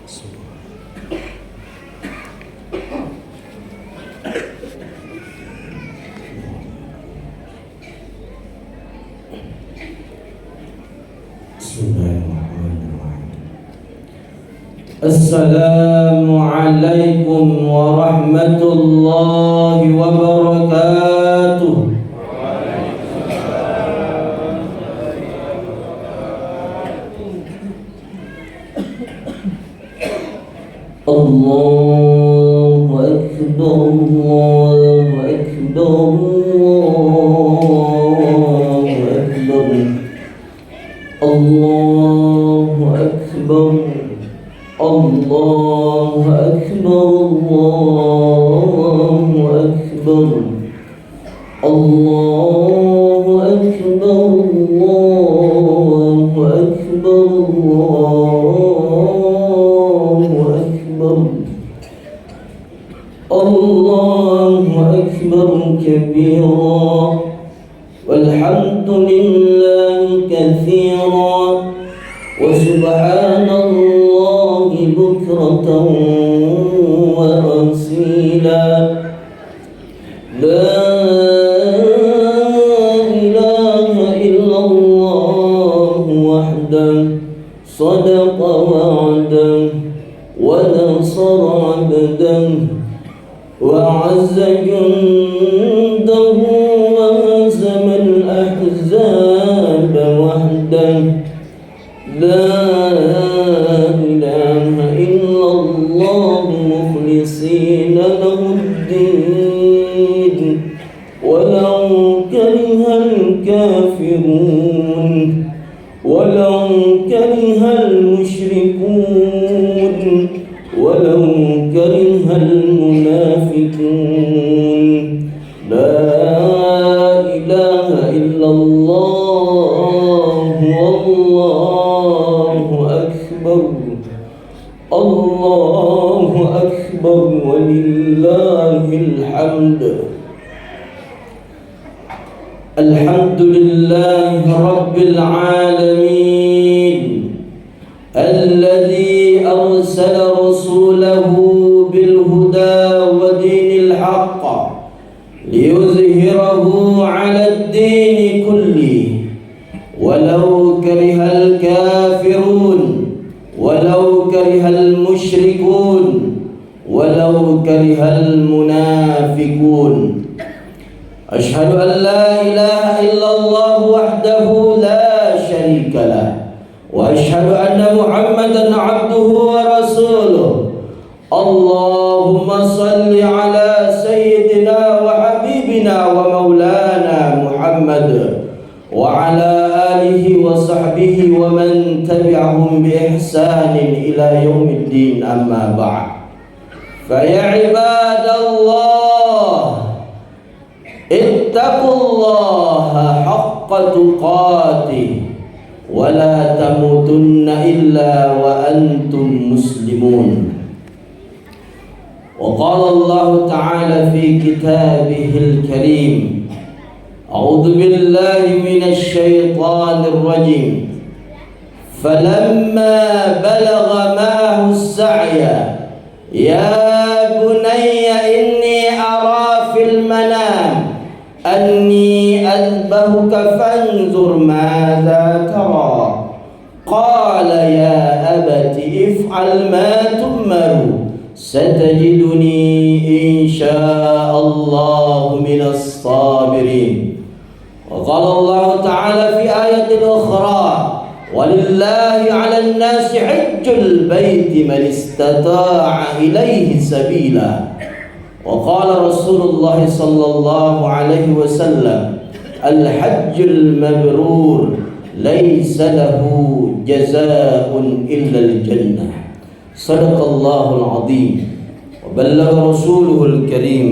Assalamualaikum warahmatullahi wabarakatuh. Allahu Akbar, Allahu Akbar, Allahu Akbar, Allahu Akbar, Allahu Akbar, Allahu Akbar, Allahu Akbar, Allahu Akbar kabira walhamdulillahi katsira wa subhanallahi bukratan wa asila. La ilaha illallah wahdahu sadaqa wa'dahu wa nasara 'abdahu وأعز جنده وهزم الأحزاب وحده. لا إله إلا الله مخلصين له الدين ولو كره الكافرون ولو كره المشركون ولو كره المنافقون. لا إله إلا الله والله أكبر الله أكبر ولله الحمد. الحمد لله رب العالمين الذي أرسل رسوله بالهدى ودين الحق ليظهره على الدين كله ولو كره الكافرون ولو كره المشركون ولو كره المنافقون. أشهد أن لا إله إلا الله وحده لا شريك له وأشهد أن محمدا عبده ورسوله. اللهم صل على سيدنا وحبيبنا ومولانا محمد وعلى آله وصحبه ومن تبعهم بإحسان إلى يوم الدين. أما بعد، فيا عباد الله اتقوا الله حق تقاته ولا تموتن إلا وأنتم مسلمون. وقال الله تعالى في كتابه الكريم: أعوذ بالله من الشيطان الرجيم. فلما بلغ معه السعي يا بني إني أرى في المنام أني أذبحك فانظر ماذا ترى. قال يا أبت افعل ما تؤمر ستجدني إن شاء الله من الصابرين. وقال الله تعالى في آية أخرى: ولله على الناس حج البيت من استطاع إليه سبيلا. وقال رسول الله صلى الله عليه وسلم: الحج المبرور ليس له جزاء إلا الجنة. صدق الله العظيم وبلغ رسوله الكريم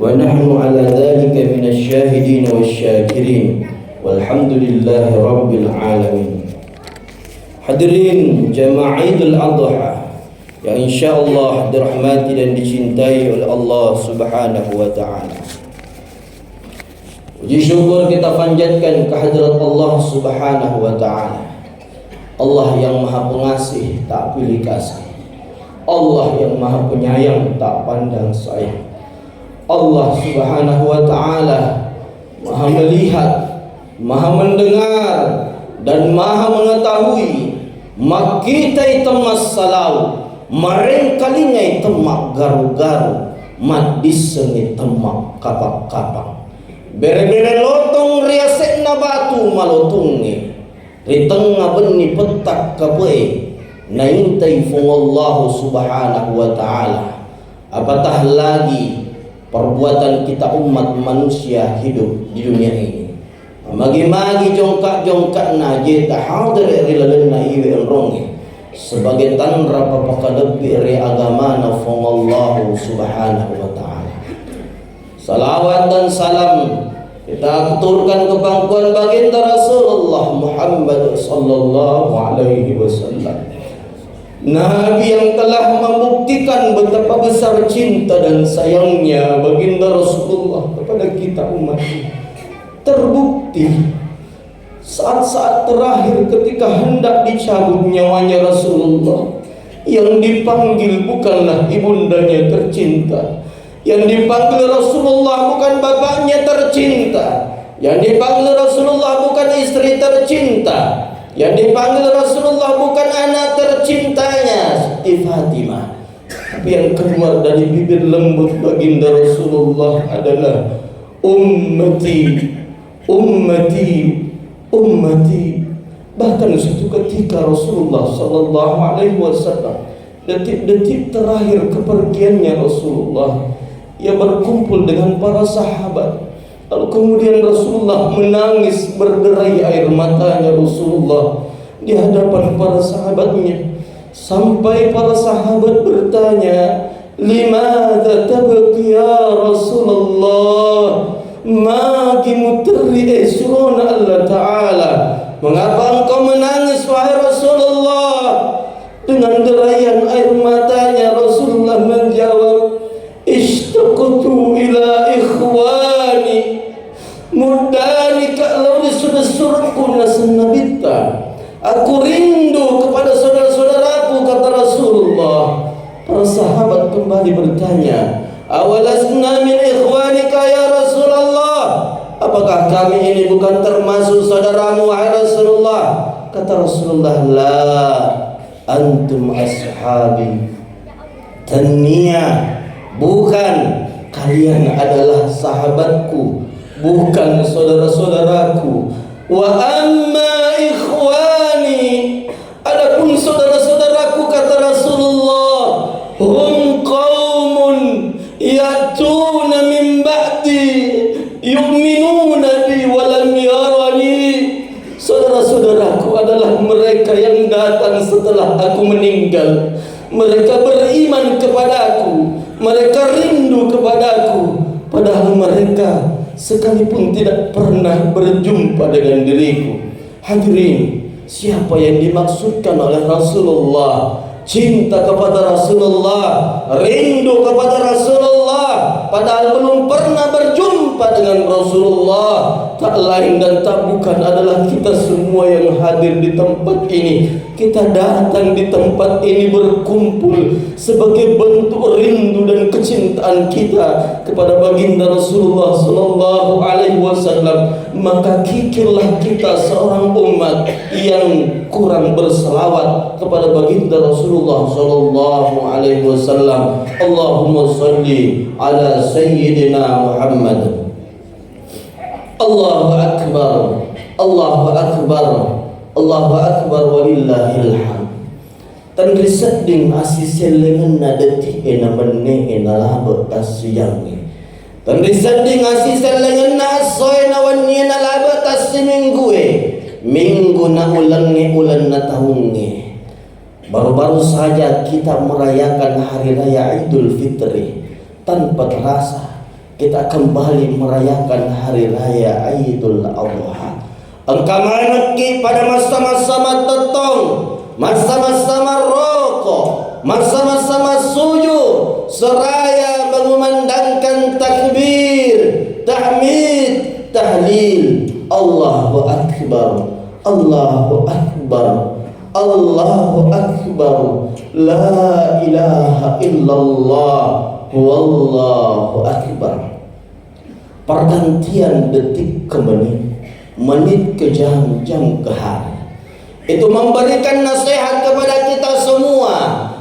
ونحن على ذلك من الشاهدين والشاكرين والحمد لله رب العالمين. Hadirin jamaah Idul Adha yang insyaallah dirahmati dan dicintai oleh Allah Subhanahu wa taala. Puji syukur kita panjatkan kehadirat Allah Subhanahu wa taala. Allah yang Maha Pengasih tak pilih kasih. Allah yang maha penyayang tak pandang sayang. Allah subhanahu wa ta'ala maha melihat, maha mendengar, dan maha mengetahui. Mak kita temas salau, mareng kalingai temak garu-garu, mat disengit temak kapak-kapak. Bere-bere lotong riasek na batu malotungi, di tengah benih petak kape, na intai fungallahu subhanahu wa ta'ala. Apatah lagi perbuatan kita umat manusia hidup di dunia ini. Magi-magi jongkak-jongkak na je tak hadir rilalan na iwe enrongi sebagai tanra papaka lebih re agama na fungallahu subhanahu wa ta'ala. Salawat dan salam kita aturkan ke pangkuan baginda Rasulullah Muhammad sallallahu alaihi wasallam, Nabi yang telah membuktikan betapa besar cinta dan sayangnya baginda Rasulullah kepada kita umat. Terbukti saat-saat terakhir ketika hendak dicabut nyawanya Rasulullah, yang dipanggil bukanlah ibundanya tercinta, yang dipanggil Rasulullah bukan bapaknya tercinta, yang dipanggil Rasulullah bukan istri tercinta, yang dipanggil Rasulullah bukan anak tercintanya Siti Fatimah, tapi yang keluar dari bibir lembut baginda Rasulullah adalah ummati, ummati, ummati. Bahkan suatu ketika Rasulullah sallallahu alaihi wasallam, detik-detik terakhir kepergiannya Rasulullah, ia berkumpul dengan para sahabat. Lalu kemudian Rasulullah menangis berderai air matanya Rasulullah di hadapan para sahabatnya, sampai para sahabat bertanya, "Limadza tabki ya Rasulullah?" Magi mutri suruna Allah Ta'ala, mengapa engkau menangis wahai Rasulullah? Dengan derayan air matanya Rasulullah menjawab, "Ishtaqtu ila ikhwani mudani kalau sudah surku nasanabita." Aku rindu kepada saudara-saudaraku, kata Rasulullah. Para sahabat kembali bertanya, "Awalasna min ikhwanika ya Rasulullah?" Apakah kami ini bukan termasuk saudaramu wahai Rasulullah? Kata Rasulullah, "La, antum ashabi." Tania, bukan, kalian adalah sahabatku, bukan saudara-saudaraku. Wa amma ikhwani, adapun saudara-saudaraku, kata Rasulullah, hum qaumun ya'tuna min ba'di yu'minuna bi wa lam yarani. Saudara-saudaraku adalah mereka yang datang setelah aku meninggal. Mereka beriman kepadaku, mereka rindu kepadaku, padahal mereka sekalipun tidak pernah berjumpa dengan diriku. Hadirin, siapa yang dimaksudkan oleh Rasulullah? Cinta kepada Rasulullah, rindu kepada Rasulullah, padahal belum pernah berjumpa dengan Rasulullah. Tak lain dan tak bukan adalah kita semua yang hadir di tempat ini. Kita datang di tempat ini berkumpul sebagai bentuk rindu dan kecintaan kita kepada baginda Rasulullah sallallahu alaihi wasallam. Maka kikirlah kita seorang umat yang kurang berselawat kepada baginda Rasulullah sallallahu alaihi wasallam. Allahumma salli ala sayyidina Muhammad. Allahu akbar, Allahu akbar, Allahu akbar walillahil hamd. Tan risading asiselengan na detik ena meneh ena labot tasyangi. Tan risading asiselengan na soy na wani na labot tasiminggue. Minggu na ulan na tahunge. Baru-baru saja kita merayakan hari raya Idul Fitri. Tanpa terasa kita kembali merayakan hari raya Idul Adha. Engkau meneki pada masa-masa tetong, masa-masa rokok, masa-masa sujud, seraya mengumandangkan takbir, tahmid, tahlil. Allahu akbar, Allahu akbar, Allahu akbar, La ilaha illallah wallahu akbar. Pergantian detik ke menit, menit ke jam, jam ke hari. Itu memberikan nasihat kepada kita semua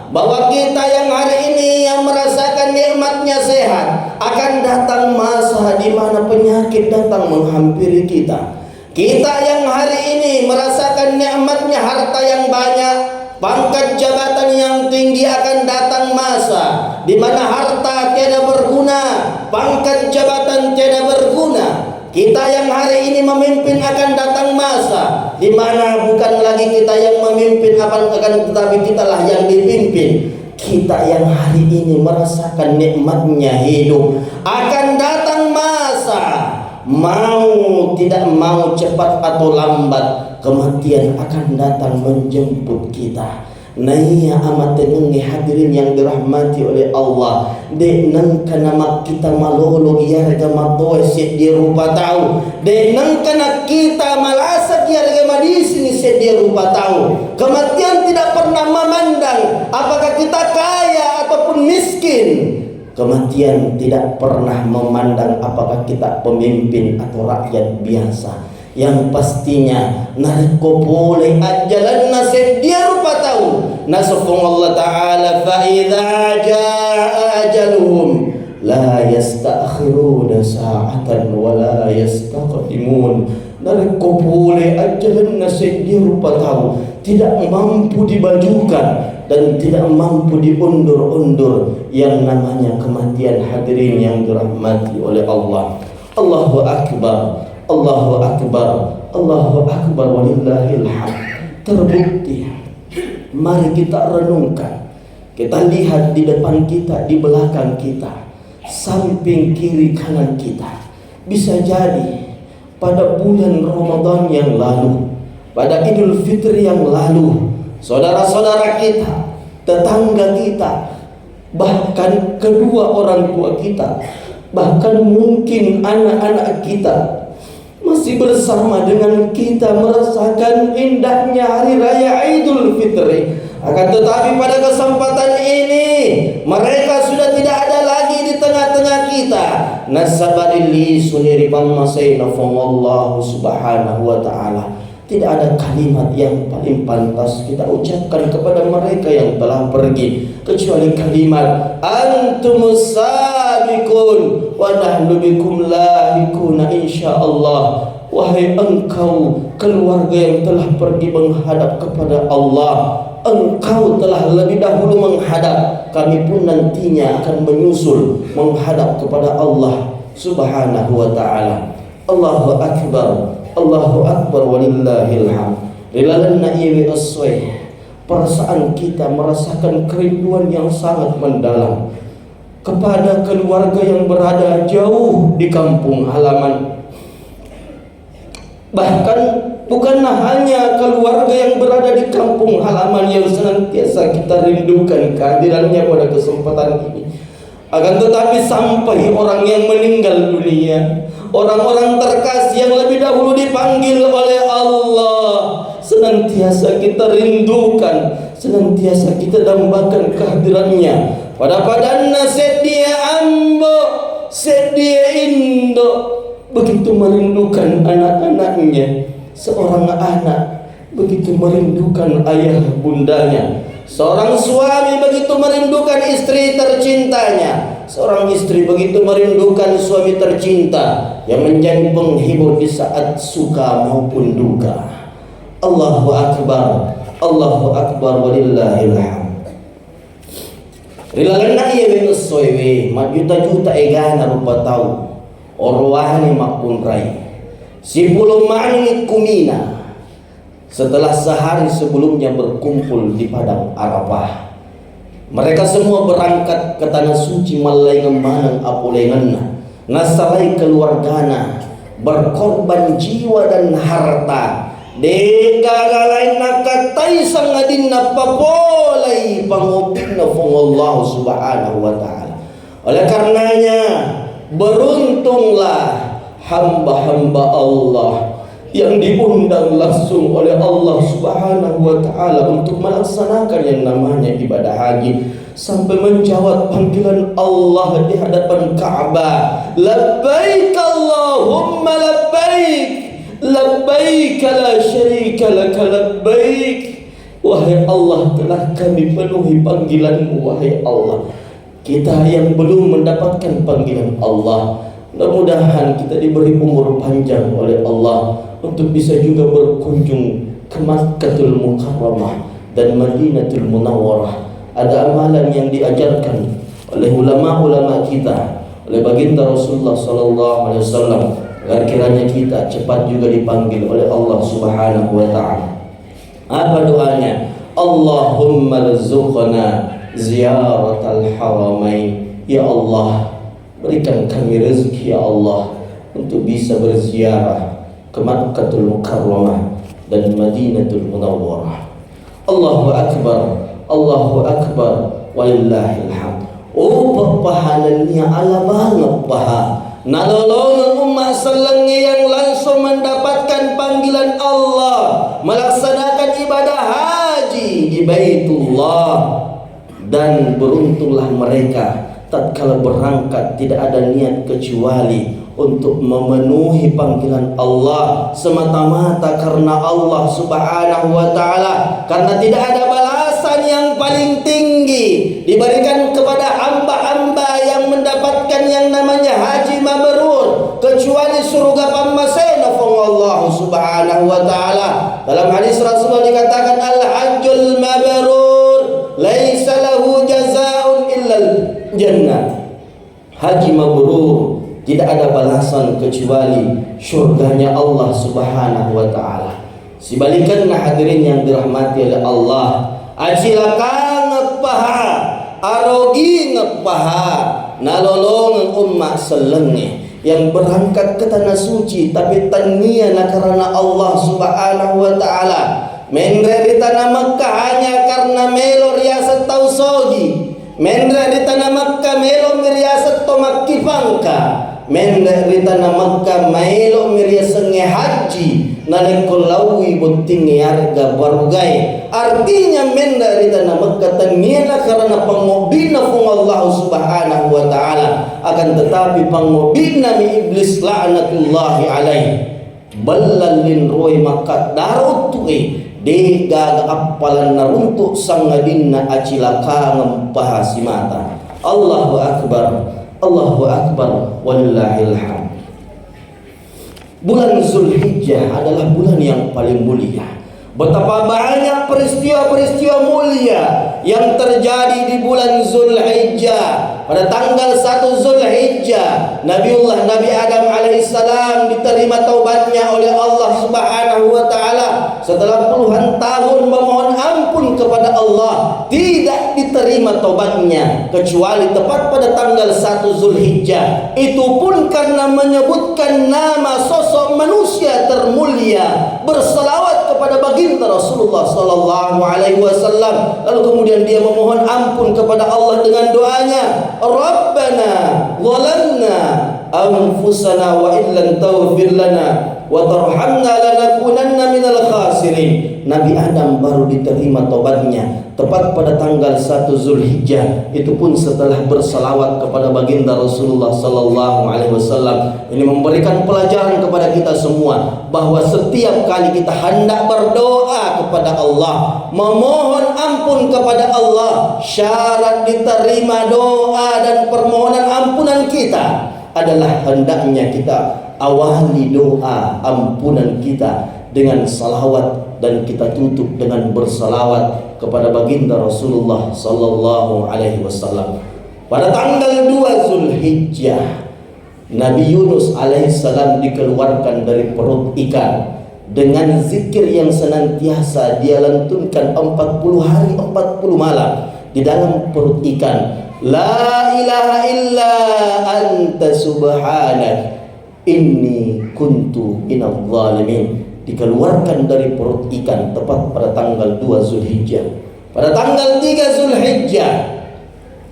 bahwa kita yang hari ini yang merasakan nikmatnya sehat, akan datang masa di mana penyakit datang menghampiri kita. Kita yang hari ini merasakan nikmatnya harta yang banyak, pangkat jabatan yang tinggi, akan datang masa di mana harta tiada berguna, pangkat jabatan tiada berguna. Kita yang hari ini memimpin akan datang masa di mana bukan lagi kita yang memimpin, akan tetapi kitalah yang dipimpin. Kita yang hari ini merasakan nikmatnya hidup, akan datang masa, mau tidak mau, cepat atau lambat, kematian akan datang menjemput kita. Naya amat tenungi hadirin yang dirahmati oleh Allah. Denang kana kita malolo iarga matoe set dia rupa tahu. Denang kana kita malasa iarga madisini set dia rupa tahu. Kematian tidak pernah memandang apakah kita kaya ataupun miskin. Kematian tidak pernah memandang apakah kita pemimpin atau rakyat biasa. Yang pastinya nariko boleh ajalan nasib dia rupa tahu. Nasufung Allah Ta'ala fa idza jaa ajaluhum la yastakhiruna sa'atan wa la yastaqdimun. Nariko boleh ajalan nasib dia rupa tahu, tidak mampu dibajukan dan tidak mampu diundur-undur yang namanya kematian. Hadirin yang dirahmati oleh Allah. Allahu Akbar, Allahu Akbar, Allahu Akbar, walillahil hamd. Terbukti, mari kita renungkan, kita lihat di depan kita, di belakang kita, samping kiri kanan kita. Bisa jadi pada bulan Ramadan yang lalu, pada Idul Fitri yang lalu, saudara-saudara kita, tetangga kita, bahkan kedua orang tua kita, bahkan mungkin anak-anak kita masih bersama dengan kita merasakan indahnya hari raya Idul Fitri. Akan tetapi pada kesempatan ini mereka sudah tidak ada lagi di tengah-tengah kita. Nasabarilli suniri pammasaina fallahu subhanahu wa ta'ala. Tidak ada kalimat yang paling pantas kita ucapkan kepada mereka yang telah pergi kecuali kalimat antumus sabiqun wa nahnu bikum lahikuna insyaallah. Wahai engkau keluarga yang telah pergi menghadap kepada Allah, engkau telah lebih dahulu menghadap, kami pun nantinya akan menyusul menghadap kepada Allah subhanahu wa ta'ala. Allahu Akbar, Allahu Akbar, walillahil hamd. Rilalanna iwi aswai, perasaan kita merasakan kerinduan yang sangat mendalam kepada keluarga yang berada jauh di kampung halaman. Bahkan bukanlah hanya keluarga yang berada di kampung halaman yang senantiasa kita rindukan kehadirannya pada kesempatan ini, akan tetapi sampai orang yang meninggal dunia, orang-orang terkasih yang lebih dahulu dipanggil oleh Allah, senantiasa kita rindukan, senantiasa kita dambakan kehadirannya. Pada sedia ambo, sedia indo, begitu merindukan anak-anaknya. Seorang anak begitu merindukan ayah bundanya. Seorang suami begitu merindukan istri tercintanya. Seorang istri begitu merindukan suami tercinta yang menjadi penghibur di saat suka maupun duka. Allahu Akbar, Allahu Akbar, walillahil hamd. Rilalanna iya wenussoiwe majuta-juta egana rupa tahu orwani makun rai sipuluh mani kumina. Setelah sehari sebelumnya berkumpul di padang Arafah, mereka semua berangkat ke tanah suci malai ngemanang apulenganna nasalai keluargana, berkorban jiwa dan harta degagalai nakatai sangadinna papolai pangopinna Allah subhanahu wa ta'ala. Oleh karenanya beruntunglah hamba-hamba Allah yang diundang langsung oleh Allah Subhanahu wa taala untuk melaksanakan yang namanya ibadah haji, sampai menjawab panggilan Allah di hadapan Ka'bah, labbaik Allahumma labbaik, labbaik la syarika lak labbaik. Wahai Allah, telah kami penuhi panggilan-Mu wahai Allah. Kita yang belum mendapatkan panggilan Allah, mudah-mudahan kita diberi umur panjang oleh Allah untuk bisa juga berkunjung ke Makkatul Mukarramah dan Madinatul Munawwarah. Ada amalan yang diajarkan oleh ulama-ulama kita, oleh baginda Rasulullah sallallahu alaihi wasallam, agar kiranya kita cepat juga dipanggil oleh Allah Subhanahu wa taala. Apa doanya? Allahumma rzuqna ziyaratal haramain. Ya Allah, berikan kami rezeki ya Allah untuk bisa berziarah ke Makkatul Mukarramah dan Madinatul Munawwarah. Allahu Akbar, Allahu Akbar, walillahil hamd. Oh, papahanannya ala banget paha. Nalolongan umat selengi yang langsung mendapatkan panggilan Allah, melaksanakan ibadah haji di Baitullah. Dan beruntunglah mereka tatkala berangkat tidak ada niat kecuali untuk memenuhi panggilan Allah semata-mata karena Allah Subhanahu wa taala, karena tidak ada balasan yang paling tinggi diberikan kepada hamba-hamba yang mendapatkan yang namanya haji mabrur kecuali surga pamasena Allah Subhanahu wa taala. Dalam hadis Rasulullah dikatakan al-hajjul mabrur laisa lahu jazaa'un illal jannah. Haji mabrur tidak ada balasan kecuali syurganya Allah Subhanahu wa taala. Sebalikannya hadirin yang dirahmati oleh Allah, acilaka ngepaha, arogi ngepaha, nalolong umat selenge yang berangkat ke tanah suci tapi taniana karena Allah Subhanahu wa taala. Mendre di tanah Makkah hanya karena melo riasat tausogi. Mendre di tanah Makkah melo miriasat tomak kifangka. Mendre di tanah Makkah melo miriasenge haji nalekol lawi buntingi harga barugai. Artinya mendre di tanah Makkah taniana karena pangobina fung Allah Subhanahu wa taala, akan tetapi pangobina mi iblis la'natullahi alaih. Ballalin roy Makkah darutui de gaga appalan naruntuk sangadinna acilaka ngempahasi mata. Allahu Akbar, Allahu Akbar, walillahil hamd. Bulan Zulhijjah adalah bulan yang paling mulia. Betapa banyak peristiwa-peristiwa mulia yang terjadi di bulan Zulhijjah. Pada tanggal 1 Zulhijjah, Nabi Adam alaihissalam diterima taubatnya oleh Allah Subhanahu wa taala. Setelah puluhan tahun memohon ampun kepada Allah, tidak diterima taubatnya kecuali tepat pada tanggal 1 Zulhijjah. Itu pun karena menyebutkan nama sosok manusia termulia, berselawat kepada baginda Rasulullah sallallahu alaihi wasallam. Lalu kemudian dia memohon ampun kepada Allah dengan doanya, Rabbana zalamna anfusana wa illam taghfir lana wa tarhamna lanakunanna minal khasirin. Nabi Adam baru diterima tobatnya tepat pada tanggal 1 Zulhijjah. Itu pun setelah berselawat kepada baginda Rasulullah sallallahu alaihi wasallam. Ini memberikan pelajaran kepada kita semua bahwa setiap kali kita hendak berdoa kepada Allah, memohon ampun kepada Allah, syarat diterima doa dan permohonan ampunan kita adalah hendaknya kita awali doa ampunan kita dengan salawat, dan kita tutup dengan bersalawat kepada baginda Rasulullah sallallahu alaihi wasallam. Pada tanggal 2 Zulhijjah, Nabi Yunus alaihissalam dikeluarkan dari perut ikan dengan zikir yang senantiasa dia lantunkan 40 hari 40 malam di dalam perut ikan. La ilaha illa anta subhanak inni kuntu minadh dhalimin. Dikeluarkan dari perut ikan tepat pada tanggal 2 Zulhijjah. Pada tanggal 3 Zulhijjah,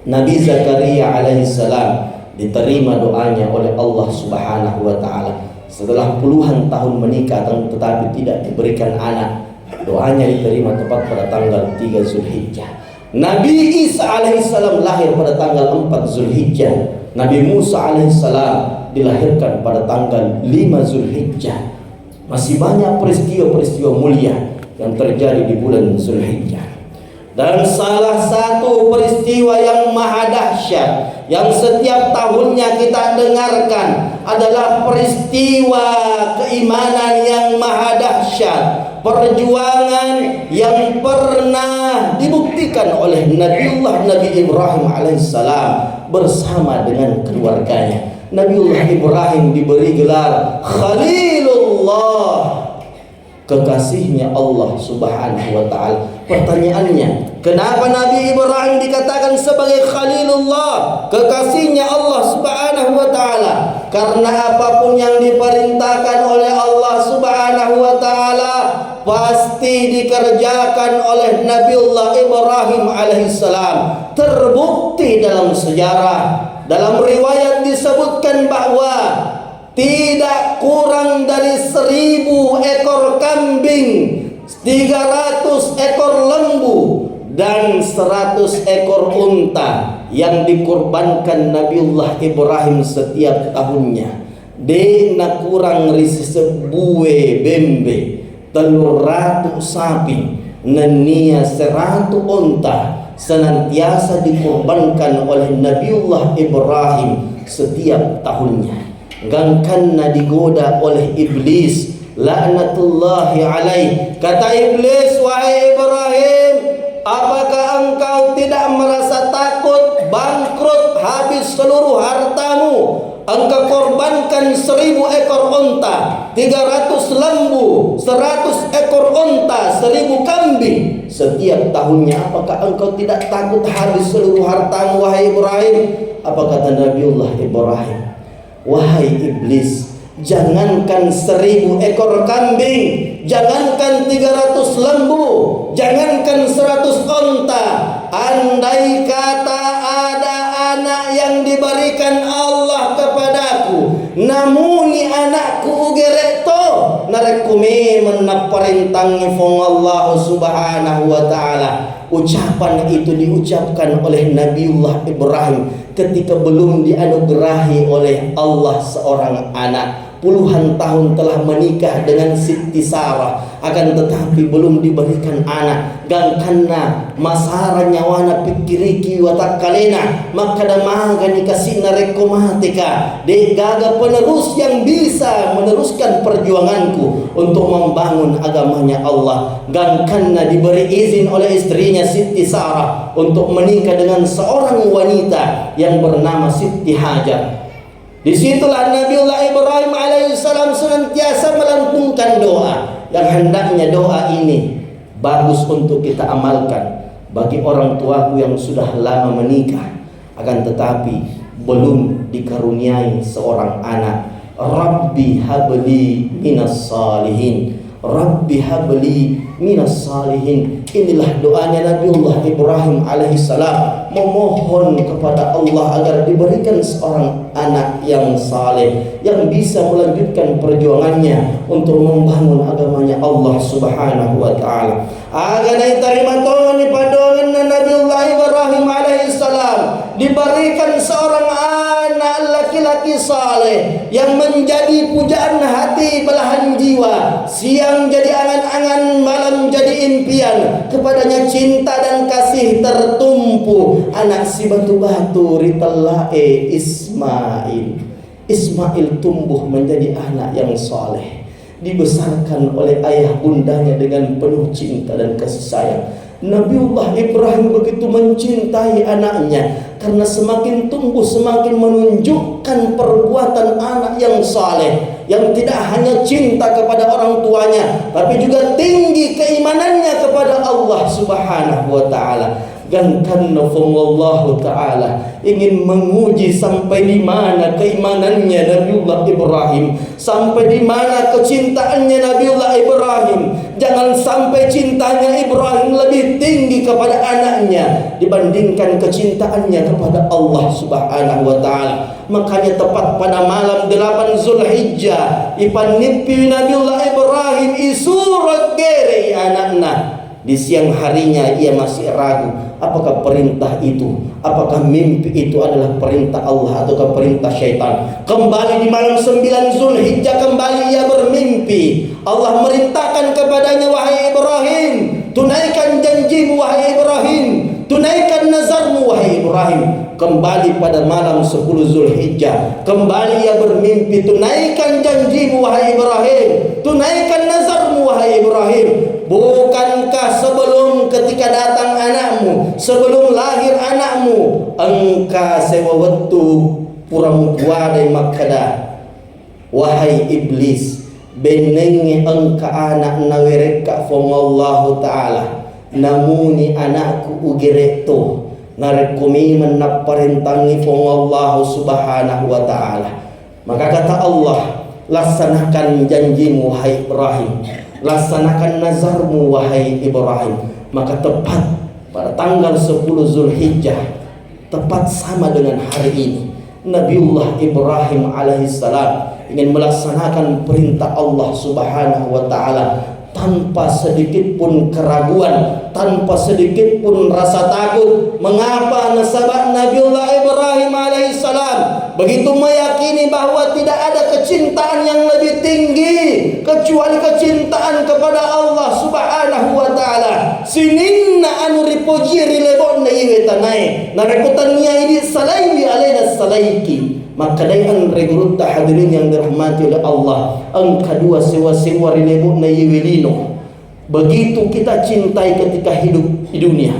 Nabi Zakaria alaihissalam diterima doanya oleh Allah Subhanahu wa taala. setelah puluhan tahun menikah tetapi tidak diberikan anak. Doanya diterima tepat pada tanggal 3 Zulhijjah. Nabi Isa alaihissalam lahir pada tanggal 4 Zulhijjah. Nabi Musa alaihissalam dilahirkan pada tanggal 5 Zulhijjah. Masih banyak peristiwa-peristiwa mulia yang terjadi di bulan Zulhijjah. Dan salah satu peristiwa yang maha dahsyat yang setiap tahunnya kita dengarkan adalah peristiwa keimanan yang maha dahsyat, perjuangan yang pernah dibuktikan oleh Nabi Ibrahim alaihissalam bersama dengan keluarganya. Nabiullah Ibrahim diberi gelar Khalilullah, kekasihnya Allah Subhanahu wa taala. Pertanyaannya, kenapa Nabi Ibrahim dikatakan sebagai Khalilullah, kekasihnya Allah Subhanahu wa taala? Karena apapun yang diperintahkan oleh Allah Subhanahu wa taala pasti dikerjakan oleh Nabiullah Ibrahim alaihissalam. Terbukti dalam sejarah, dalam riwayat disebutkan bahwa tidak kurang dari 1000 ekor kambing, 300 ekor lembu, dan 100 ekor unta yang dikorbankan Nabiullah Ibrahim setiap tahunnya. Dena kurang risi sebuah bembe, telur ratu sapi, nenia 100 unta senantiasa dikorbankan oleh Nabiullah Ibrahim setiap tahunnya. Gangkanna digoda oleh iblis, laknatullahi alaih. Kata iblis, wahai Ibrahim, apakah engkau tidak merasa takut bangkrut habis seluruh hartamu? Engkau korbankan 1000 ekor unta, 300 lembu, 100 ekor unta, 1000 kambing setiap tahunnya. Apakah engkau tidak takut habis seluruh hartamu, wahai Ibrahim? Apa kata Nabiullah Ibrahim? Wahai iblis, jangankan 1000 ekor kambing, jangankan 300 lembu, jangankan 100 unta, andai kata ada anak yang diberikan Allah kepadaku, namuni anakku ugereto narekumi menaparintangi fong Allah Subhanahu wa ta'ala. Ucapan itu diucapkan oleh Nabiullah Ibrahim ketika belum dianugerahi oleh Allah seorang anak. Puluhan tahun telah menikah dengan Siti Sarah, akan tetapi belum diberikan anak. Gangkanna masara nyawana pikiriki watakalena, maka damaga nikasina rekomatika de gaga penerus yang bisa meneruskan perjuanganku untuk membangun agamanya Allah. Gangkanna diberi izin oleh istrinya Siti Sarah untuk menikah dengan seorang wanita yang bernama Siti Hajar. Disitulah Nabiullah Ibrahim alaihissalam senantiasa melantunkan doa yang hendaknya doa ini bagus untuk kita amalkan bagi orang tuaku yang sudah lama menikah akan tetapi belum dikaruniai seorang anak. Rabbi habli minas salihin, Rabbi habli minas salihin. Inilah doanya Nabiullah Ibrahim alaihissalam, memohon kepada Allah agar diberikan seorang anak yang saleh yang bisa melanjutkan perjuangannya untuk membangun agamanya Allah Subhanahu wa taala. Aganai tarima toni padongan Nabiullah Ibrahim alaihissalam diberikan seorang anak laki-laki saleh yang menjadi pujaan hati belahan jiwa, siang jadi angan-angan, malam jadi impian, kepadanya cinta dan kasih tertumpu. Anak si batu-batu ritallae Ismail tumbuh menjadi anak yang saleh, dibesarkan oleh ayah bundanya dengan penuh cinta dan kasih sayang. Nabiullah Ibrahim begitu mencintai anaknya karena semakin tumbuh semakin menunjukkan perbuatan anak yang saleh, yang tidak hanya cinta kepada orang tuanya tapi juga tinggi keimanannya kepada Allah Subhanahu wa taala. Karena Allah Ta'ala ingin menguji sampai di mana keimanannya Nabiullah Ibrahim, sampai di mana kecintaannya Nabiullah Ibrahim. Jangan sampai cintanya Ibrahim lebih tinggi kepada anaknya dibandingkan kecintaannya kepada Allah Subhanahu wa Ta'ala. Makanya tepat pada malam 8 Zulhijjah ipan nipi Nabiullah Ibrahim isurat gere anaknya. Di siang harinya ia masih ragu, apakah perintah itu, apakah mimpi itu adalah perintah Allah ataukah perintah syaitan. Kembali di malam 9 Zulhijjah kembali ia bermimpi. Allah merintahkan kepadanya, wahai Ibrahim, tunaikan janjimu wahai Ibrahim, tunaikan nazarmu wahai Ibrahim. Kembali pada malam 10 Zulhijjah kembali ia bermimpi, tunaikan janjimu wahai Ibrahim, tunaikan nazarmu wahai Ibrahim. Bukankah sebelum ketika datang anakmu, sebelum lahir anakmu, engkau sewawatu puramu kuadai makada, wahai iblis, benengi engka anak nawereka fongallahu ta'ala, namuni anakku ugireto narekumi menaparintangi fongallahu subhanahu wa ta'ala. Maka kata Allah, laksanakan janjimu wahai Ibrahim, laksanakan nazarmu wahai Ibrahim. Maka tepat pada tanggal 10 Zulhijjah, tepat sama dengan hari ini, Nabiullah Ibrahim alaihissalam ingin melaksanakan perintah Allah Subhanahu wa ta'ala tanpa sedikit pun keraguan, tanpa sedikit pun rasa takut. Mengapa nasabah Nabiullah Ibrahim alaihissalam begitu meyakini bahwa tidak ada kecintaan yang lebih tinggi kecuali kecintaan kepada Allah Subhanahu wa ta'ala. Sininna anu ripojiri lebon na iwe tanai narekutan niya ini salaiwi alaina salaiki. Maka dengan regurutta hadirin yang dirahmati oleh Allah, angka dua sewa-sewa rilebuk na yiwilino. Begitu kita cintai ketika hidup di dunia,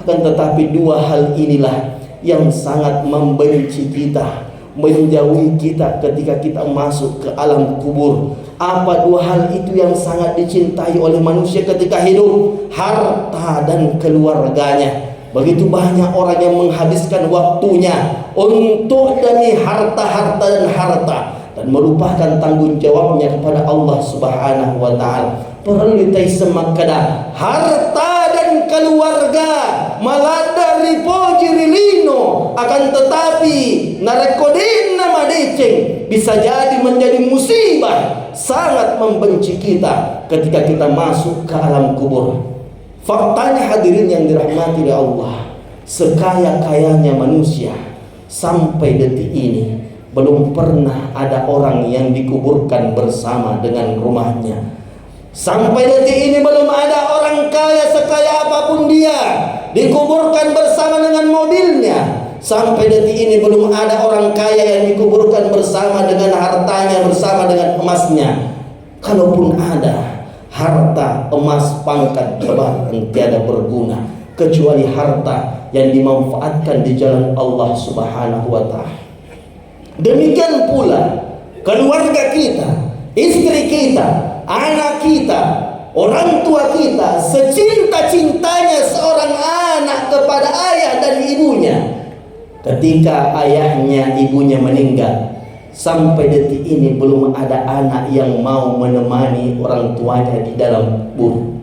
akan tetapi dua hal inilah yang sangat membenci kita, menjauhi kita ketika kita masuk ke alam kubur. Apa dua hal itu yang sangat dicintai oleh manusia ketika hidup? Harta dan keluarganya. Begitu banyak orang yang menghabiskan waktunya untuk demi harta-harta dan harta dan melupakan tanggung jawabnya kepada Allah Subhanahu wa ta'ala. Perlu semakada harta dan keluarga malah dari pojirilino, akan tetapi narekodin nama deceng bisa jadi menjadi musibah, sangat membenci kita ketika kita masuk ke alam kubur. Faktanya hadirin yang dirahmati oleh Allah, sekaya-kayanya manusia sampai detik ini belum pernah ada orang yang dikuburkan bersama dengan rumahnya. Sampai detik ini belum ada orang kaya sekaya apapun dia dikuburkan bersama dengan mobilnya. Sampai detik ini belum ada orang kaya yang dikuburkan bersama dengan hartanya, bersama dengan emasnya. Kalaupun ada, harta, emas, pangkat, jabatan tiada berguna kecuali harta yang dimanfaatkan di jalan Allah Subhanahu wa ta'ala. Demikian pula keluarga kita, istri kita, anak kita, orang tua kita, secinta-cintanya seorang anak kepada ayah dan ibunya, ketika ayahnya, ibunya meninggal, sampai detik ini belum ada anak yang mau menemani orang tuanya di dalam kubur.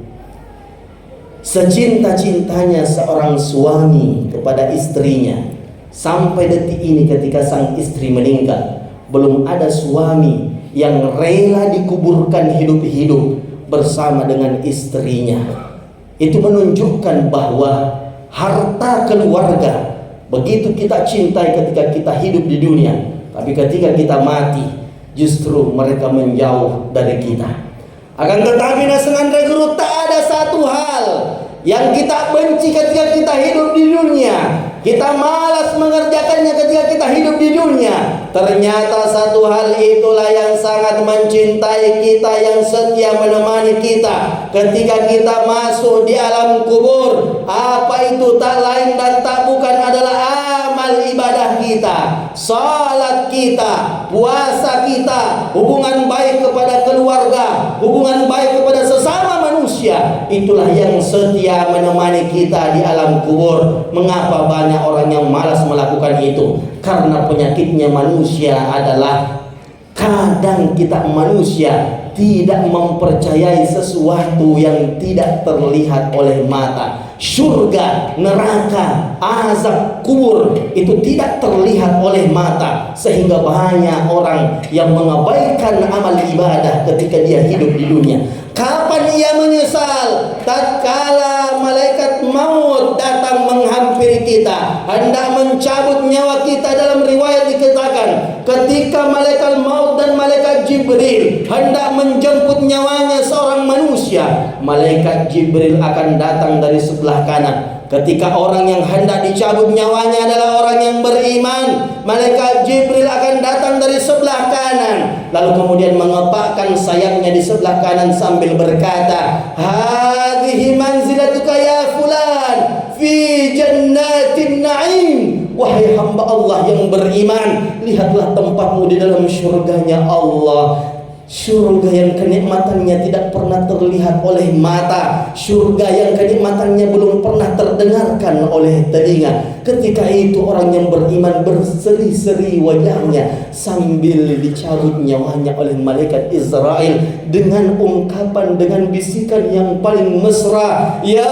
Secinta-cintanya seorang suami kepada istrinya, sampai detik ini ketika sang istri meninggal, belum ada suami yang rela dikuburkan hidup-hidup bersama dengan istrinya. Itu menunjukkan bahwa harta keluarga begitu kita cintai ketika kita hidup di dunia, tapi ketika kita mati, justru mereka menjauh dari kita. Akan tetapi nasengan reguru tak ada satu hal yang kita benci ketika kita hidup di dunia. Kita malas mengerjakannya ketika kita hidup di dunia. Ternyata satu hal itulah yang sangat mencintai kita, yang setia menemani kita ketika kita masuk di alam kubur. Apa itu? Tak lain dan tak bukan adalah amal ibadah kita, salat kita, puasa kita, hubungan baik kepada keluarga, hubungan baik kepada sesama manusia. itulah yang setia menemani kita di alam kubur. Mengapa banyak orang yang malas melakukan itu? Karena penyakitnya manusia adalah kadang kita manusia tidak mempercayai sesuatu yang tidak terlihat oleh mata. Surga, neraka, azab kubur itu tidak terlihat oleh mata, sehingga banyak orang yang mengabaikan amal ibadah ketika dia hidup di dunia. Kapan ia menyesal? Tatkala malaikat maut datang menghampiri kita, hendak mencabut nyawa kita. Dalam riwayat dikatakan, ketika malaikat maut dan malaikat Jibril hendak menjemput nyawanya seorang manusia, malaikat Jibril akan datang dari sebelah kanan. Ketika orang yang hendak dicabut nyawanya adalah orang yang beriman, malaikat Jibril akan datang dari sebelah kanan, lalu kemudian mengepakkan sayapnya di sebelah kanan sambil berkata, "Hadhihi manzilatuka ya fulan fi jannatin na'im." Wahai hamba Allah yang beriman, lihatlah tempatmu di dalam syurganya Allah. Surga yang kenikmatannya tidak pernah terlihat oleh mata, surga yang kenikmatannya belum pernah terdengarkan oleh telinga. Ketika itu orang yang beriman berseri-seri wajahnya sambil dicabut nyawanya oleh malaikat Israel dengan ungkapan, dengan bisikan yang paling mesra, "Ya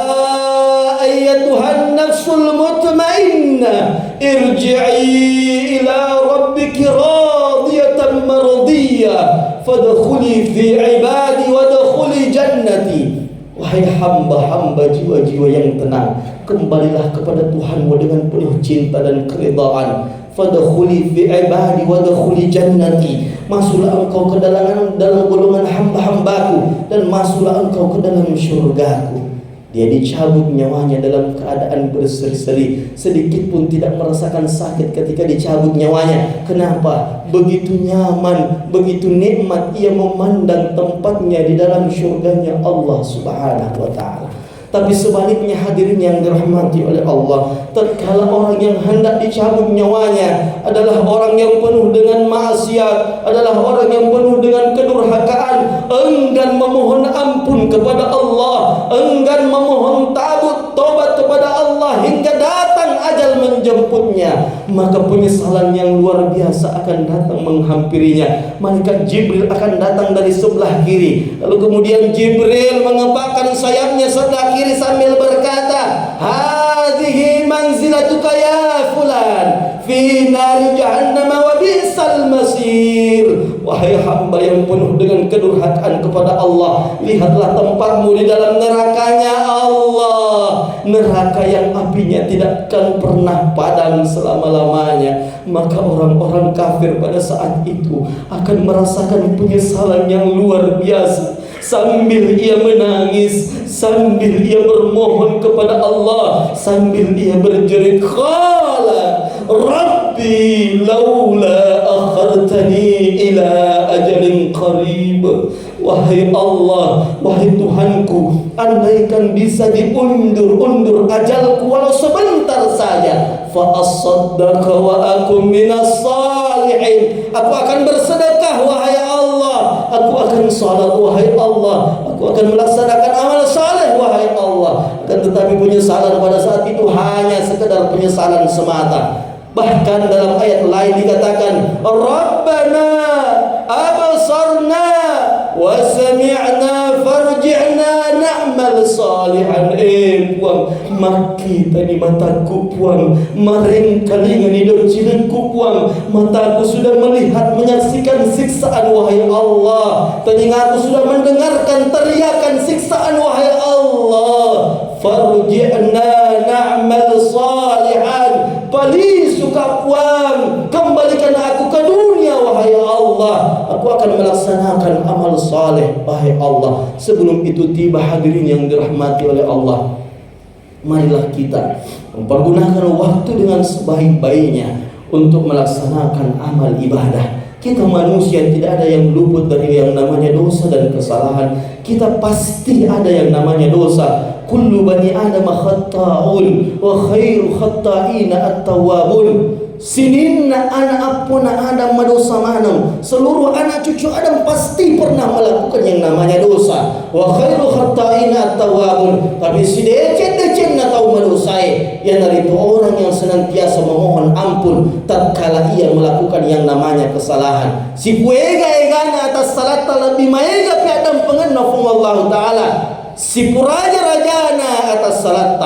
ayyatuhan nafsul mutmainnah, irji'i ila rabbiki radiyatan mardiyah, fadkhuli fi ibadi wadkhuli jannati." Wahai hamba-hamba jiwa-jiwa yang tenang, kembalilah kepada Tuhanmu dengan penuh cinta dan keridhaan. Fadkhuli fi ibadi wadkhuli jannati. Masuklah engkau ke dalam golongan hamba-hambaku dan masuklah engkau ke dalam syurgaku. Dia dicabut nyawanya dalam keadaan berseri-seri, sedikit pun tidak merasakan sakit ketika dicabut nyawanya. Kenapa? Begitu nyaman, begitu nikmat ia memandang tempatnya di dalam syurganya Allah Subhanahu wa ta'ala. Tapi sebaliknya hadirin yang dirahmati oleh Allah, tatkala orang yang hendak dicabut nyawanya adalah orang yang penuh dengan maksiat, adalah orang yang penuh dengan kedurhakaan, enggan memohon ampun kepada Allah, enggan memohon tobat kepada Allah hingga datang ajal menjemputnya, maka penyesalan yang luar biasa akan datang menghampirinya. Malaikat Jibril akan datang dari sebelah kiri, lalu kemudian Jibril mengepakkan sayapnya sebelah kiri sambil berkata, "Hadhihi manzilatuka ya fulan fi nari jahannam wa bi'sal masir." Wahai hamba yang penuh dengan kedurhakaan kepada Allah, lihatlah tempatmu di dalam nerakanya Allah, neraka yang apinya tidak akan pernah padam selama-lamanya. Maka orang-orang kafir pada saat itu akan merasakan penyesalan yang luar biasa. Sambil ia menangis, sambil ia bermohon kepada Allah, sambil ia berjerit, "Qala Rabbi laula akhartani ila ajalin qarib." Wahai Allah, wahai Tuhanku, andaikan bisa diundur-undur ajalku walau sebentar saja, fa asaddaqa wa akum minas salihin. Aku akan bersedekah wahai Allah, aku akan salat wahai Allah, aku akan melaksanakan amal saleh wahai Allah. Akan tetapi penyesalan pada saat itu hanya sekedar penyesalan semata. Bahkan dalam ayat lain dikatakan, "Rabbana absarna wa sami'na farji'na na'mal salihan." Puang, maki tadi mataku puang, maring kalingan hidup cilenku puang. Mataku sudah melihat, menyaksikan siksaan wahai Allah. Telingaku sudah mendengarkan teriakan siksaan wahai Allah. Farji'na na'mal salihan. Pali suka puang, kembalikan aku ke dunia wahai Allah. Aku akan melaksanakan amal saleh wahai Allah. Sebelum itu tiba hadirin yang dirahmati oleh Allah, marilah kita mempergunakan waktu dengan sebaik-baiknya untuk melaksanakan amal ibadah. Kita manusia tidak ada yang luput dari yang namanya dosa dan kesalahan. Kita pasti ada yang namanya dosa. Kullu bani Adam khatta'un wa khairu khatta'ina at-tawwabun. Sininna anak pun Adam madosa manam. Seluruh anak cucu Adam pasti pernah melakukan yang namanya dosa. Wa khairu khata'ina at-tawwabun. Tapi si decet na tahu madosai. Yang dari itu orang yang senantiasa memohon ampun tatkala ia melakukan yang namanya kesalahan. Si puega-egana atas salat lebih maega pi Adam pengenna Allah taala. Si puraja-rajana atas salat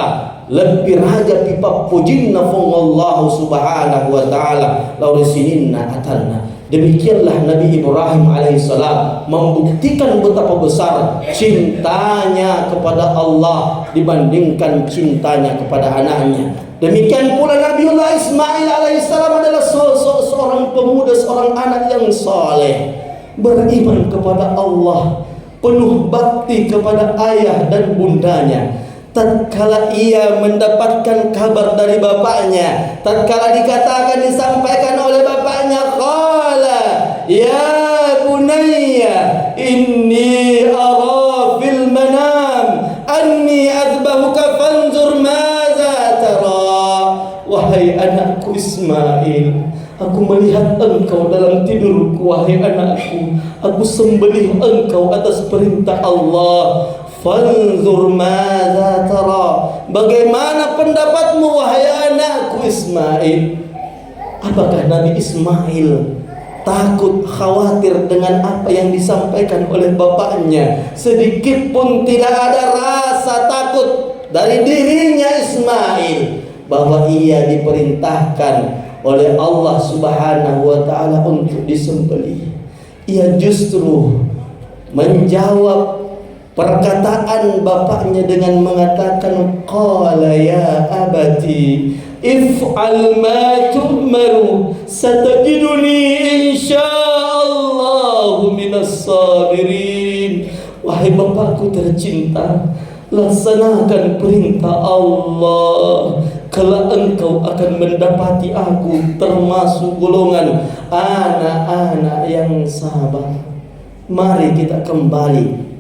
lebih raja pipa pujinna fung Allah subhanahu wa ta'ala lauri sininna atanna. Demikianlah Nabi Ibrahim alaihissalam membuktikan betapa besar cintanya kepada Allah dibandingkan cintanya kepada anaknya. Demikian pula Nabiullah Ismail alaihissalam adalah seorang pemuda, seorang anak yang saleh, beriman kepada Allah, penuh bakti kepada ayah dan bundanya. Tatkala ia mendapatkan kabar dari bapaknya, tatkala disampaikan oleh bapaknya, qala ya bunayya inni ara fil manam anni azbahuka fanzur madza tara. Wahai anakku Ismail, aku melihat engkau dalam tidurku. Wahai anakku, aku sembelih engkau atas perintah Allah. Fanzur madza tara. Bagaimana pendapatmu wahai anakku Ismail? Apakah Nabi Ismail takut, khawatir dengan apa yang disampaikan oleh bapaknya? Sedikit pun tidak ada rasa takut dari dirinya Ismail bahwa ia diperintahkan oleh Allah Subhanahu wa taala untuk disembelih. Ia justru menjawab perkataan bapaknya dengan mengatakan, qala ya abati if'al ma tu'maru satajiduni insyaallahu minas sabirin. Wahai bapakku tercinta, laksanakan perintah Allah, kelak engkau akan mendapati aku termasuk golongan anak-anak yang sabar. Mari kita kembali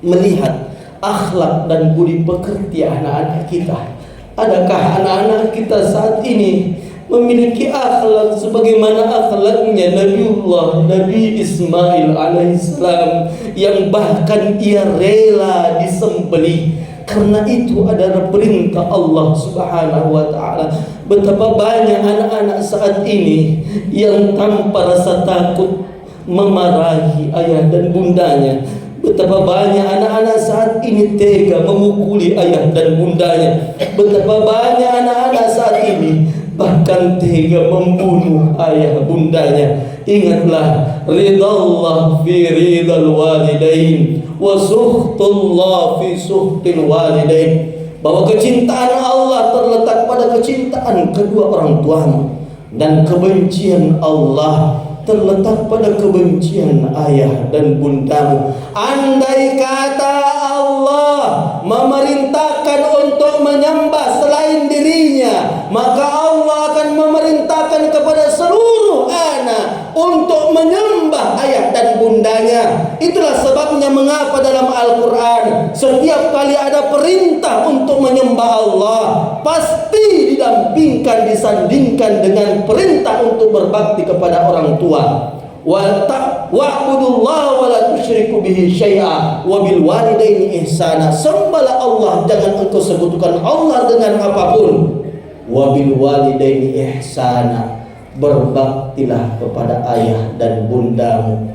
melihat akhlak dan budi pekerti anak-anak kita. Adakah anak-anak kita saat ini memiliki akhlak sebagaimana akhlaknya Nabi Ismail alaihissalam, yang bahkan ia rela disembelih karena itu adalah perintah Allah Subhanahu wa taala. Betapa banyak anak-anak saat ini yang tanpa rasa takut memarahi ayah dan bundanya. Betapa banyak anak-anak saat ini tega memukuli ayah dan bundanya. Betapa banyak anak-anak saat ini bahkan tega membunuh ayah bundanya. Ingatlah, ridallah fi ridal walidain wa suhtullah fi suhtil walidain. Bahwa kecintaan Allah terletak pada kecintaan kedua orang tuamu, dan kebencian Allah terletak pada kebencian ayah dan bundamu. Andai kata Allah memerintahkan untuk menyembah selain dirinya, maka Allah akan memerintahkan kepada seluruh anak untuk menyembah ayah dan bundanya. Itulah sebabnya mengapa dalam Al-Quran setiap kali ada perintah untuk menyembah Allah, pasti didampingkan, disandingkan dengan perintah untuk berbakti kepada orang tua. Wa'budullaha wa la tusyriku bihi syai'a wa bil walidaini ihsana. Sembahlah Allah, jangan engkau sekutukan Allah dengan apapun. Wa bil walidaini ihsana, berbaktilah kepada ayah dan bundamu.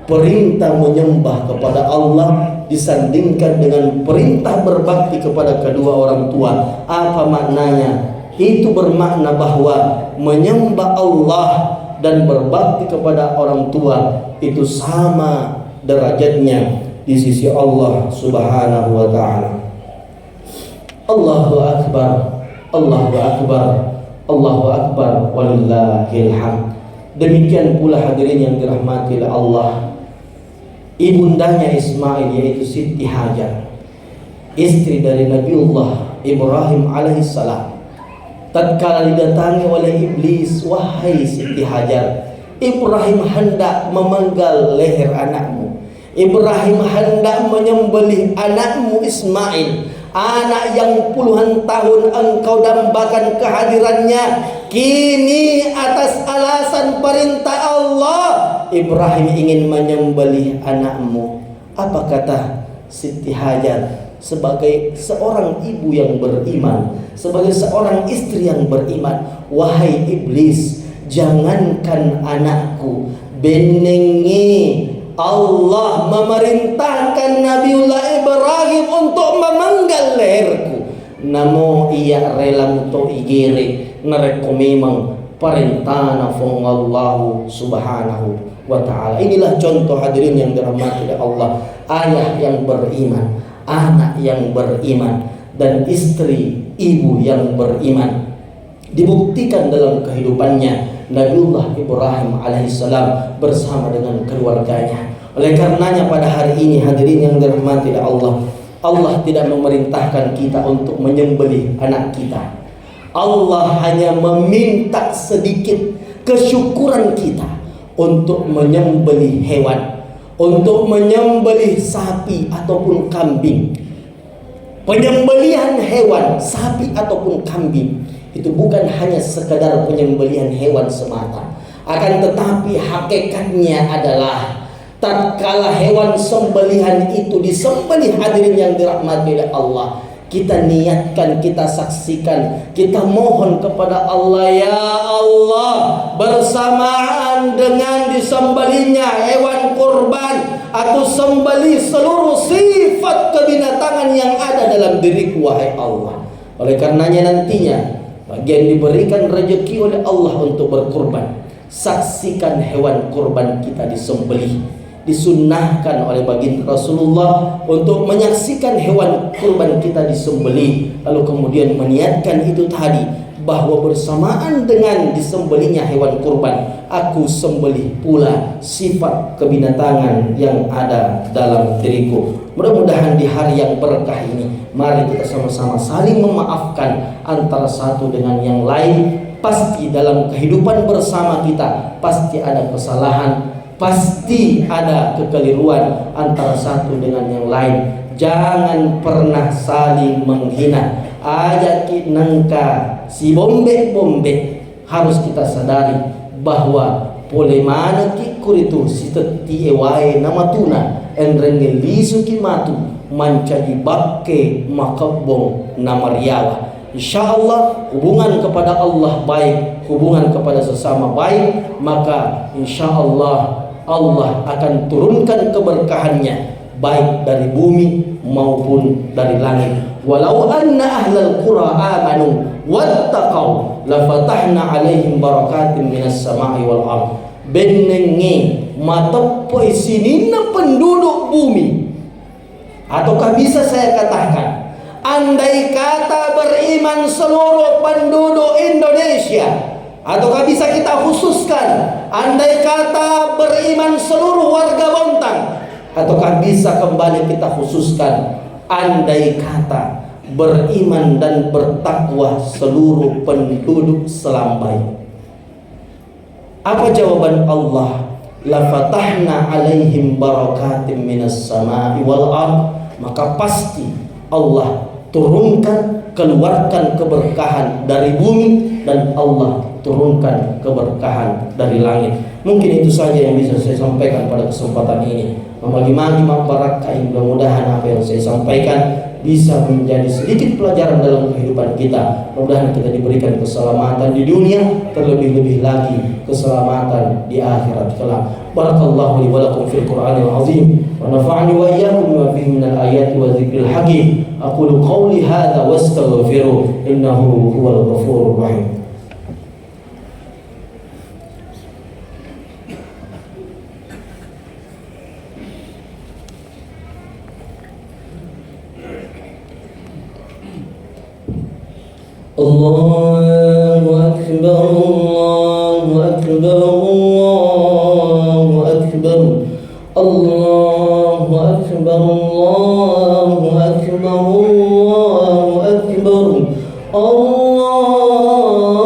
Perintah menyembah kepada Allah disandingkan dengan perintah berbakti kepada kedua orang tua. Apa maknanya? Itu bermakna bahwa menyembah Allah dan berbakti kepada orang tua itu sama derajatnya di sisi Allah Subhanahu wa taala. Allahu akbar, Allahu akbar, Allahu akbar, walillahil hamd. Demikian pula hadirin yang dirahmati oleh Allah, ibundanya Ismail yaitu Siti Hajar, istri dari Nabiullah Ibrahim alaihissalam, tatkala didatangi oleh iblis, wahai Siti Hajar, Ibrahim hendak memenggal leher anakmu, Ibrahim hendak menyembelih anakmu Ismail. anak yang puluhan tahun engkau dambakan kehadirannya, kini atas alasan perintah Allah Ibrahim ingin menyembelih anakmu. Apa kata Siti Hajar sebagai seorang ibu yang beriman, sebagai seorang istri yang beriman? Wahai iblis, jangankan anakku, benengi Allah memerintahkan Nabiullah Ibrahim untuk memenggal leherku, namo ia rela untuk igere nareko memang perintah fong Allah subhanahu wa ta'ala. Inilah contoh hadirin yang dirahmati oleh Allah, ayah yang beriman, anak yang beriman, dan istri ibu yang beriman. Dibuktikan dalam kehidupannya Nabiullah Ibrahim alaihissalam bersama dengan keluarganya. Oleh karenanya pada hari ini hadirin yang dirahmati oleh Allah, Allah tidak memerintahkan kita untuk menyembelih anak kita. Allah hanya meminta sedikit kesyukuran kita untuk menyembelih hewan, untuk menyembelih sapi ataupun kambing. Penyembelihan hewan, sapi ataupun kambing itu bukan hanya sekedar penyembelihan hewan semata, akan tetapi hakikatnya adalah tatkala hewan sembelihan itu disembelih hadirin yang dirahmati oleh Allah, kita niatkan, kita saksikan, kita mohon kepada Allah, ya Allah, bersamaan dengan disembelihnya hewan kurban, aku sembelih seluruh sifat kebinatangan yang ada dalam diriku, wahai Allah. Oleh karenanya nantinya bagi yang diberikan rezeki oleh Allah untuk berkurban, saksikan hewan kurban kita disembelih. Disunnahkan oleh baginda Rasulullah untuk menyaksikan hewan kurban kita disembelih, lalu kemudian meniatkan itu tadi, bahwa bersamaan dengan disembelihnya hewan kurban, aku sembelih pula sifat kebinatangan yang ada dalam diriku. Mudah-mudahan di hari yang berkah ini, mari kita sama-sama saling memaafkan antara satu dengan yang lain. Pasti dalam kehidupan bersama kita pasti ada kesalahan, pasti ada kekeliruan antara satu dengan yang lain. Jangan pernah saling menghina. Ajaki nangka si bombe harus kita sadari bahwa pole mana ki kuritu si teti ewae nama tuna enrenge lisu ki matu mancaji bakke makabong nama riawa. Insyaallah hubungan kepada Allah baik, hubungan kepada sesama baik, maka insyaallah Allah akan turunkan keberkahannya baik dari bumi maupun dari langit. Walau anna ahlal qura amanu wattaqau lafatahna alaihim barakatin minas sama'i wal ard. Benenge matappo isinina penduduk bumi. Ataukah bisa saya katakan, andai kata beriman seluruh penduduk Indonesia, ataukah bisa kita khususkan andai kata beriman seluruh warga Bontang, ataukah bisa kembali kita khususkan andai kata beriman dan bertakwa seluruh penduduk Selambai? Apa jawaban Allah? La fatahna alaihim barakatim minas sama'i wal ard. Maka pasti Allah turunkan, keluarkan keberkahan dari bumi, dan Allah turunkan keberkahan dari langit. Mungkin itu saja yang bisa saya sampaikan pada kesempatan ini. Magi-magi mabarakah, mudah-mudahan apa yang saya sampaikan bisa menjadi sedikit pelajaran dalam kehidupan kita. Mudah-mudahan kita diberikan keselamatan di dunia, terlebih-lebih lagi keselamatan di akhirat kelak. Barakallahu li wa lakum fil Qur'anil azim wa nafa'ani wa iyyakum bima fihi minal ayati wa dzikril hakim. Aqulu qawli hadza wastaghfiru innahu huwal ghafurur rahim. Allahu akbar, Allahu akbar, Allahu akbar, Allahu akbar, Allahu akbar, Allahu akbar, Allah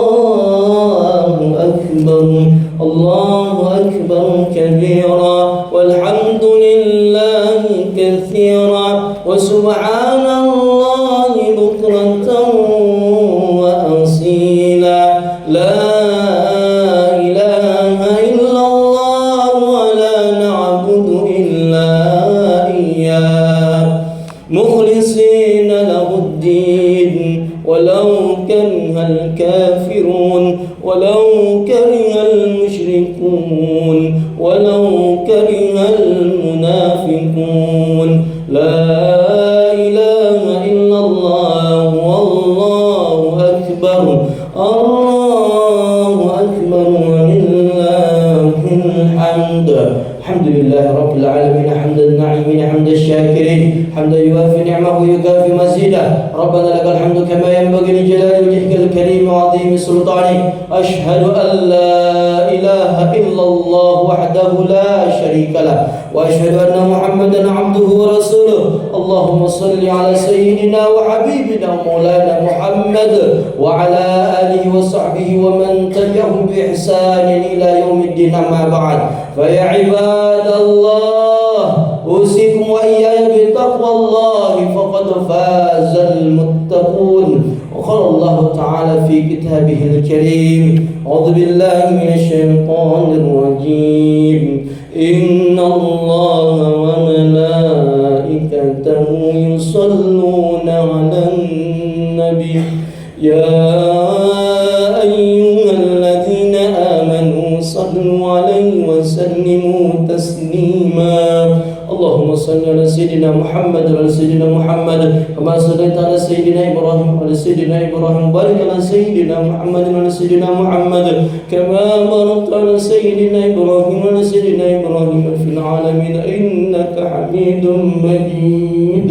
لا إله إلا الله ولا نعبد إلا إياه مخلصين له الدين ولو كره الكافرون ولو كره المشركون ولو كره المنافقون لا إله إلا الله والله أكبر الله أكبر ولله الحمد الحمد لله رب العالمين حمد الناعمين حمد الشاكرين حمدا يوافي نعمه ويكافي مزيده ربنا لك الحمد كما ينبغي لجلال وجهك الكريم وعظيم سلطانك أشهد أن لا إله إلا الله وحده لا شريك له وأشهد أن محمدا عبده ورسوله اللهم صل على سيدنا وحبيبنا مولانا محمد وعلى آله وصحبه ومن تبعهم بإحسان إلى يوم الدين أما بعد فيا عباد الله أوصيكم وإياي بتقوى الله فقد فاز المتقون وقال الله تعالى في كتابه الكريم أعوذ بالله من الشيطان الرجيم إن الله وملائكته يصلون على النبي يا أيها الذين آمنوا صلوا عليه وسلموا تسليما اللهم صل على سيدنا محمد وعلى سيدنا محمد كما صليت على سيدنا إبراهيم وعلى سيدنا إبراهيم بارك على سيدنا محمد وعلى سيدنا محمد كما باركت على سيدنا إبراهيم وعلى سيدنا إبراهيم في العالمين إنك حميد مجيد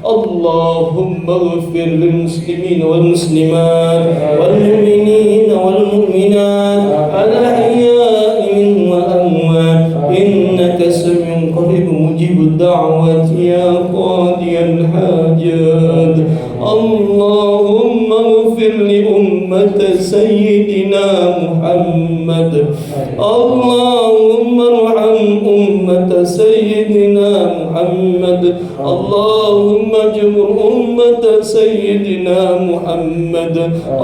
اللهم اغفر للمسلمين والمسلمات والمؤمنين والمؤمنات الأحياء منهم والأموات إنك سميع قريب مجيب الدعوات يا قاضي الحاجات اللهم اغفر لأمة سيدنا محمد اللهم ارحم أمة سيدنا محمد اللهم اجبر أمة سيدنا محمد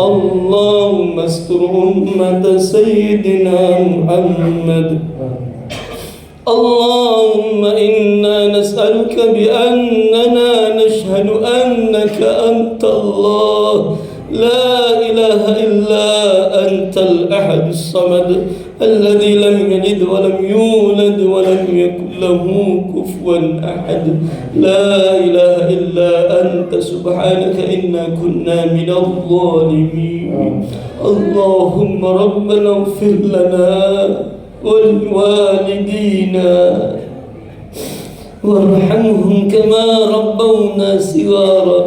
اللهم استر أمة سيدنا محمد اللهم إنا نسألك بأننا نشهد أنك أنت الله لا إله إلا أنت الأحد الصمد الذي لم يلد ولم يولد ولم يكن له كفوا أحد لا إله إلا أنت سبحانك إنا كنا من الظالمين اللهم ربنا اغفر لنا ولوالدينا وارحمهم كما ربونا صغارا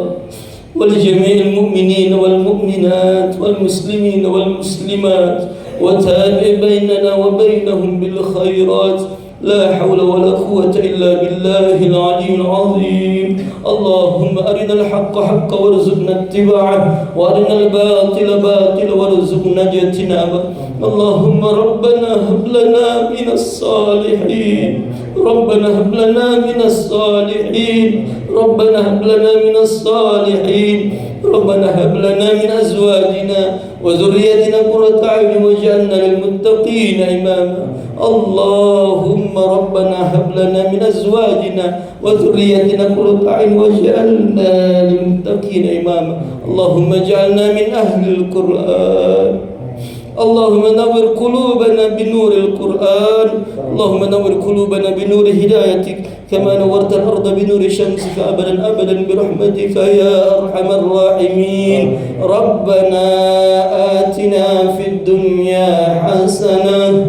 ولجميع المؤمنين والمؤمنات والمسلمين والمسلمات وتابع بيننا وبينهم بالخيرات لا حول ولا قوة إلا بالله العلي العظيم اللهم أرنا الحق حقا وارزقنا اتباعه وأرنا الباطل باطلا وارزقنا اجتنابه اللهم ربنا هب لنا من الصالحين ربنا هب لنا من الصالحين ربنا هب لنا من الصالحين ربنا هب لنا من أزواجنا وذريتنا قرة أعين واجعلنا للمتقين إماما اللهم ربنا هب لنا من أزواجنا وذريتنا قرة أعين واجعلنا للمتقين إماما اللهم اجعلنا من أهل القرآن اللهم نور قلوبنا بنور القرآن اللهم نور قلوبنا بنور هدايتك كما نورت الأرض بنور شمسك أبدا أبدا برحمتك يا أرحم الراحمين ربنا آتنا في الدنيا حسنة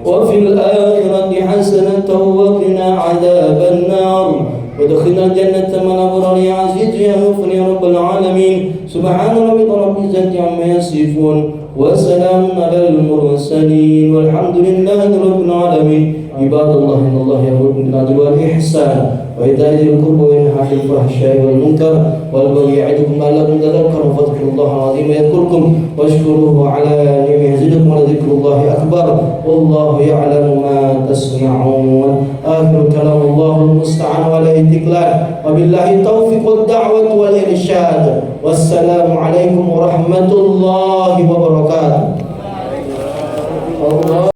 وفي الآخرة حسنة وقنا عذاب النار وادخلنا الجنة مع الأبرار يا عزيز يا غفور يا رب العالمين سبحان ربك رب العزة عما يصفون وسلام على المرسلين والحمد لله رب العالمين عباد الله إن الله يأمر بالعدل والإحسان وإيتاء ذي القربى وينهى عن الفحشاء والمنكر والبغي يعظكم لعلكم تذكرون فاذكروا الله العظيم يذكركم واشكروه على نعمه يزدكم ولذكر الله أكبر والله يعلم ما تصنعون آخر كلام الله المستعان عليه التكلان وبالله التوفيق والدعوة والإرشاد والسلام عليكم ورحمة الله وبركاته.